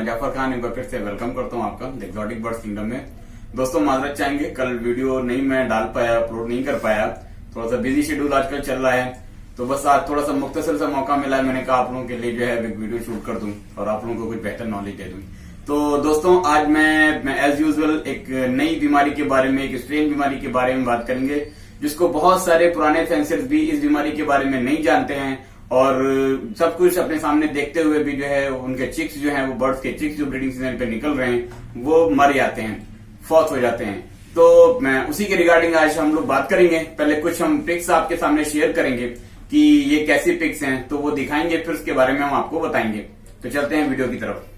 मैं जाफर खान एक बार फिर से वेलकम करता हूं आपका द एक्सोटिक बर्ड्स किंगडम में। दोस्तों माजरत चाहेंगे, कल वीडियो नहीं मैं डाल पाया, अपलोड नहीं कर पाया, थोड़ा सा बिजी शेड्यूल आजकल चल रहा है। तो बस आज थोड़ा सा मुख्तसर सा मौका मिला है, मैंने कहा आप लोगों के लिए जो है एक वीडियो शूट कर दूं और आप लोगों को कुछ बेहतर नॉलेज दे दूं। तो दोस्तों आज मैं एज यूजुअल एक नई बीमारी के बारे में, एक स्ट्रेन बीमारी के बारे में बात करेंगे, जिसको बहुत सारे पुराने फेंसर्स भी इस बीमारी के बारे में नहीं जानते हैं और सब कुछ अपने सामने देखते हुए भी जो है उनके चिक्स जो हैं, वो बर्ड्स के चिक्स जो ब्रीडिंग सीजन पे निकल रहे हैं वो मर जाते हैं, फौत हो जाते हैं। तो मैं उसी के रिगार्डिंग आज हम लोग बात करेंगे। पहले कुछ हम पिक्स आपके सामने शेयर करेंगे कि ये कैसी पिक्स हैं, तो वो दिखाएंगे, फिर उसके बारे में हम आपको बताएंगे। तो चलते हैं वीडियो की तरफ।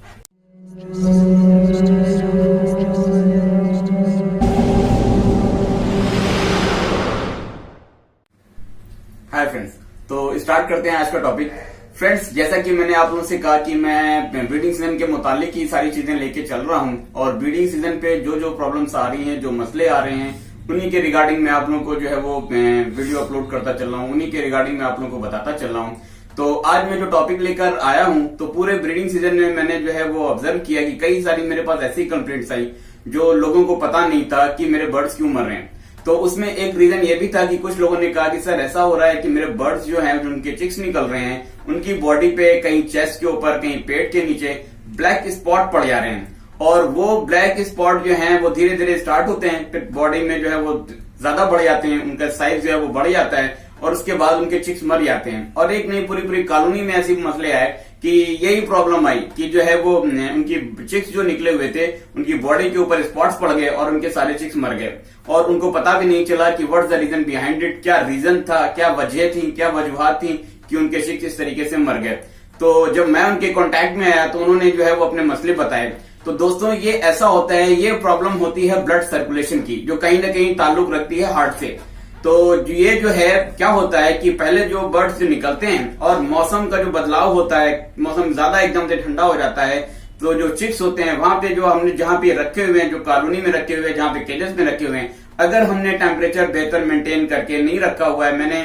हाय फ्रेंड्स, तो स्टार्ट करते हैं आज का टॉपिक। फ्रेंड्स, जैसा कि मैंने आप लोगों से कहा कि मैं ब्रीडिंग सीजन के मुतालिक ही सारी चीजें लेके चल रहा हूं और ब्रीडिंग सीजन पे जो जो प्रॉब्लम्स आ रही हैं, जो मसले आ रहे हैं, उन्हीं के रिगार्डिंग मैं आप लोगों को जो है वो वीडियो अपलोड करता चल रहा हूं, उन्हीं के रिगार्डिंग मैं आप लोगों को बताता चल रहा हूं। तो आज मैं जो टॉपिक लेकर आया हूं, तो पूरे ब्रीडिंग सीजन में मैंने जो है वो ऑब्जर्व किया कि कई सारी मेरे पास ऐसी कंप्लेंट्स आई जो लोगों को पता नहीं था कि मेरे बर्ड्स क्यों मर रहे हैं। तो उसमें एक रीजन ये भी था कि कुछ लोगों ने कहा कि सर ऐसा हो रहा है कि मेरे बर्ड्स जो हैं, जो उनके चिक्स निकल रहे हैं, उनकी बॉडी पे कहीं चेस्ट के ऊपर, कहीं पेट के नीचे ब्लैक स्पॉट पड़ जा रहे हैं और वो ब्लैक स्पॉट जो हैं वो धीरे धीरे स्टार्ट होते हैं, फिर बॉडी में जो है वो ज्यादा बढ़ जाते हैं, उनका साइज जो है वो बढ़ जाता है और उसके बाद उनके चिक्स मर जाते हैं। और एक नहीं, पूरी कॉलोनी में ऐसी मसले आए कि यही प्रॉब्लम आई कि जो है वो उनकी चिक्स जो निकले हुए थे, उनकी बॉडी के ऊपर स्पॉट्स पड़ गए और उनके सारे चिक्स मर गए और उनको पता भी नहीं चला कि what's the reason behind it, क्या रीजन था, क्या वजह थी, क्या वजूहात थी कि उनके चिक्स इस तरीके से मर गए। तो जब मैं उनके कांटेक्ट में आया तो उन्होंने जो है वो अपने मसले बताए। तो दोस्तों ये ऐसा होता है, ये प्रॉब्लम होती है ब्लड सर्कुलेशन की, जो कहीं ना कहीं ताल्लुक रखती है हार्ट से। तो ये जो है क्या होता है कि पहले जो बर्ड्स जो निकलते हैं और मौसम का जो बदलाव होता है, मौसम ज्यादा एकदम से ठंडा हो जाता है, तो जो चिक्स होते हैं वहां पे जो हमने जहां पे रखे हुए हैं, जो कॉलोनी में रखे हुए हैं, जहां पे केजेस में रखे हुए हैं, अगर हमने टेम्परेचर बेहतर मेंटेन करके नहीं रखा हुआ है, मैंने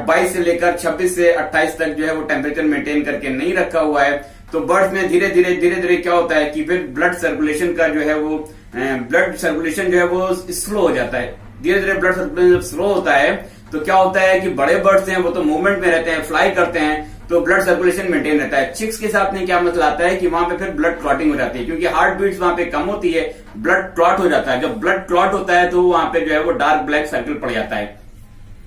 22 से लेकर 26 से 28 तक जो है वो टेम्परेचर मेंटेन करके नहीं रखा हुआ है, तो बर्ड्स में धीरे धीरे क्या होता है कि फिर ब्लड सर्कुलेशन का जो है वो ब्लड सर्कुलेशन जो है वो स्लो हो जाता है। धीरे धीरे ब्लड सर्कुलेशन जब स्लो होता है तो क्या होता है कि बड़े बर्ड्स हैं वो तो मूवमेंट में रहते हैं, फ्लाई करते हैं, तो ब्लड सर्कुलेशन मेंटेन रहता है। चिक्स के साथ में क्या मसला आता है कि वहां पे फिर ब्लड क्लॉटिंग हो जाती है, क्योंकि हार्ट बीट्स वहां पे कम होती है, ब्लड क्लॉट हो जाता है। जब ब्लड क्लॉट होता है तो वहां पे जो है वो डार्क ब्लैक सर्कल पड़ जाता है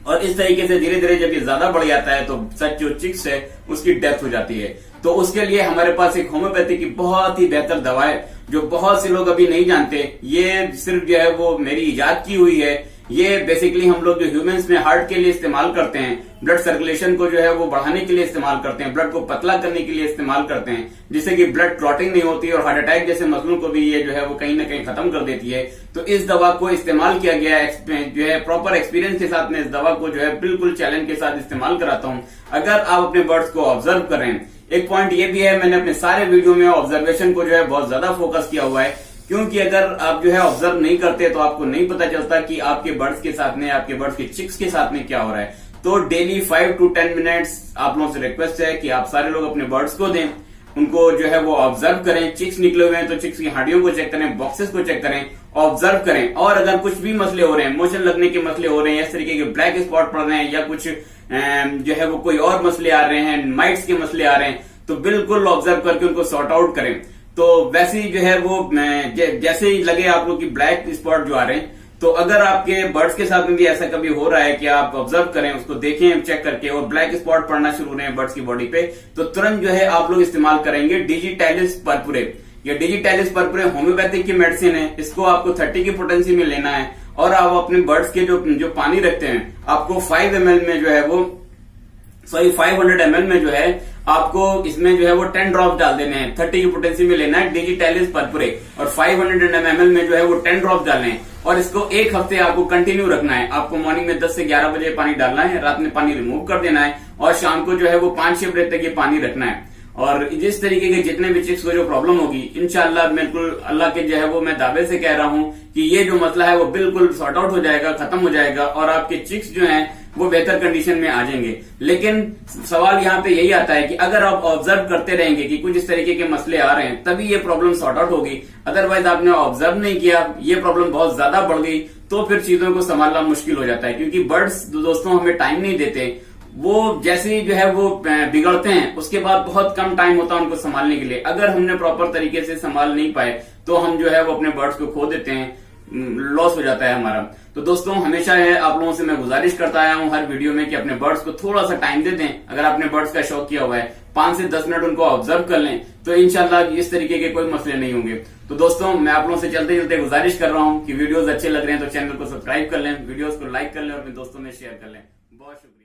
और इस तरीके से धीरे धीरे जब ये ज्यादा बढ़ जाता है तो सच जो चिक्स है उसकी डेथ हो जाती है। तो उसके लिए हमारे पास एक होम्योपैथी की बहुत ही बेहतर दवा है जो बहुत से लोग अभी नहीं जानते। ये सिर्फ जो है वो मेरी इजाद की हुई है। ये बेसिकली हम लोग जो ह्यूमंस में हार्ट के लिए इस्तेमाल करते हैं, ब्लड सर्कुलेशन को जो है वो बढ़ाने के लिए इस्तेमाल करते हैं, ब्लड को पतला करने के लिए इस्तेमाल करते हैं, जिससे कि ब्लड क्लॉटिंग नहीं होती और हार्ट अटैक जैसे मसलों को भी ये जो है वो कहीं ना कहीं खत्म कर देती है। तो इस दवा को इस्तेमाल किया गया जो है प्रॉपर एक्सपीरियंस के साथ में इस दवा को जो है बिल्कुल चैलेंज के साथ इस्तेमाल कराता हूं। अगर आप अपने बर्ड्स को ऑब्जर्व करें, एक पॉइंट ये भी है, मैंने अपने सारे वीडियो में ऑब्जर्वेशन को जो है बहुत ज्यादा फोकस किया हुआ है, क्योंकि अगर आप जो है ऑब्जर्व नहीं करते तो आपको नहीं पता चलता कि आपके बर्ड्स के साथ में, आपके बर्ड्स के चिक्स के साथ में क्या हो रहा है। तो डेली 5 to 10 मिनट्स आप लोगों से रिक्वेस्ट है कि आप सारे लोग अपने बर्ड्स को दें, उनको जो है वो ऑब्जर्व करें। चिक्स निकले हुए हैं तो चिक्स की हड्डियों को चेक करें, बॉक्सेस को चेक करें, ऑब्जर्व करें। और अगर कुछ भी मसले हो रहे हैं, मोशन लगने के मसले हो रहे हैं, इस तरीके के ब्लैक स्पॉट पड़ रहे हैं या कुछ जो है वो कोई और मसले आ रहे हैं, माइट्स के मसले आ रहे हैं, तो बिल्कुल ऑब्जर्व करके उनको सॉर्ट आउट करें। तो वैसे ही जो है वो जैसे ही लगे आप लोग की ब्लैक स्पॉट जो आ रहे हैं, तो अगर आपके बर्ड्स के साथ में भी ऐसा कभी हो रहा है कि आप ऑब्जर्व करें, उसको देखें चेक करके और ब्लैक स्पॉट पड़ना शुरू हो रहे हैं बर्ड्स की बॉडी पे, तो तुरंत जो है आप लोग इस्तेमाल करेंगे डिजिटैलिस पर्पुरे। ये डिजिटैलिस पर्पुरे होम्योपैथिक की मेडिसिन है। इसको आपको 30 की पोटेंसी में लेना है और आप अपने बर्ड्स के जो पानी रखते हैं, आपको 5 ml में जो है वो 500 ml में जो है आपको इसमें जो है वो 10 ड्रॉप डाल देने हैं। 30 की पोटेंसी में लेना है डिजिटैलिस पर्पुरे और 500 ml में जो है वो 10 ड्रॉप डालने हैं और इसको एक हफ्ते आपको कंटिन्यू रखना है। आपको मॉर्निंग में 10 से 11 बजे पानी डालना है, रात में पानी रिमूव कर देना है और शाम को जो है वो 5-6 बजे तक ये पानी रखना है। और जिस तरीके के जितने भी चिक्स को जो प्रॉब्लम होगी, इंशाल्लाह बिल्कुल अल्लाह के जो है वो मैं दावे से कह रहा हूं कि ये जो मसला है वो बिल्कुल सॉर्ट आउट हो जाएगा, खत्म हो जाएगा और आपके चिक्स जो हैं वो बेहतर कंडीशन में आ जाएंगे। लेकिन सवाल यहाँ पे यही आता है कि अगर आप ऑब्जर्व करते रहेंगे कि कुछ इस तरीके के मसले आ रहे हैं तभी ये प्रॉब्लम सॉर्ट आउट होगी, अदरवाइज आपने ऑब्जर्व नहीं किया, ये प्रॉब्लम बहुत ज्यादा बढ़ गई तो फिर चीजों को संभालना मुश्किल हो जाता है। क्योंकि बर्ड्स दोस्तों हमें टाइम नहीं देते, वो जैसे ही जो है वो बिगड़ते हैं उसके बाद बहुत कम टाइम होता है उनको संभालने के लिए। अगर हमने प्रॉपर तरीके से संभाल नहीं पाए तो हम जो है वो अपने बर्ड्स को खो देते हैं, लॉस हो जाता है हमारा। तो दोस्तों हमेशा है आप लोगों से मैं गुजारिश करता आया हूं हर वीडियो में कि अपने बर्ड्स को थोड़ा सा टाइम दे दें। अगर आपने बर्ड्स का शौक किया हुआ है 5 से 10 मिनट उनको ऑब्जर्व कर लें तो इंशाल्लाह इस तरीके के कोई मसले नहीं होंगे। तो दोस्तों मैं आप लोगों से चलते चलते गुजारिश कर रहा हूं कि वीडियोस अच्छे लग रहे हैं तो चैनल को सब्सक्राइब कर लें, वीडियोस को लाइक कर लें और अपने दोस्तों में शेयर कर लें। बहुत शुक्रिया।